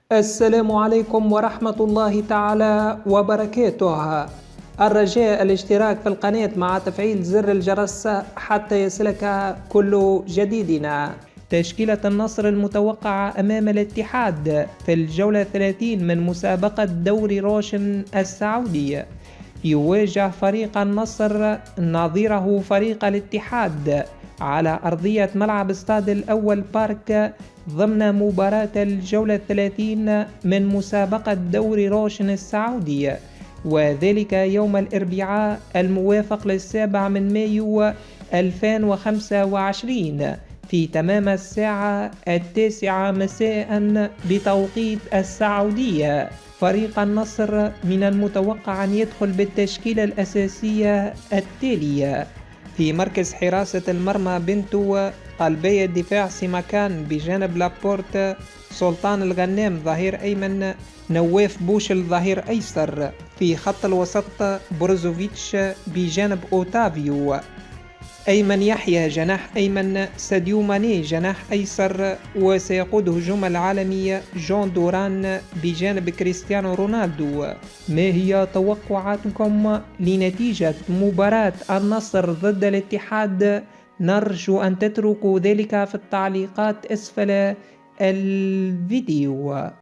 السلام عليكم ورحمة الله تعالى وبركاته. الرجاء الاشتراك في القناة مع تفعيل زر الجرس حتى يصلك كل جديدنا. تشكيلة النصر المتوقعة أمام الاتحاد في الجولة 30 من مسابقة دوري روشن السعودي. يواجه فريق النصر نظيره فريق الاتحاد على أرضية ملعب استاد الأول بارك ضمن مباراة الجولة 30 من مسابقة دوري روشن السعودي، وذلك يوم الأربعاء الموافق للسابع من مايو 2025 في تمام الساعة 9 مساء بتوقيت السعودية. فريق النصر من المتوقع أن يدخل بالتشكيلة الأساسية التالية: في مركز حراسة المرمى بنتو، قلبي الدفاع سيماكان بجانب لابورت، سلطان الغنام ظهير أيمن، نواف بوشل ظهير أيسر. في خط الوسط بروزوفيتش بجانب أوتافيو، أيمن يحيى جناح أيمن، ساديو ماني جناح أيسر، وسيقود هجوم العالمي جون دوران بجانب كريستيانو رونالدو. ما هي توقعاتكم لنتيجة مباراة النصر ضد الاتحاد؟ نرجو أن تتركوا ذلك في التعليقات أسفل الفيديو.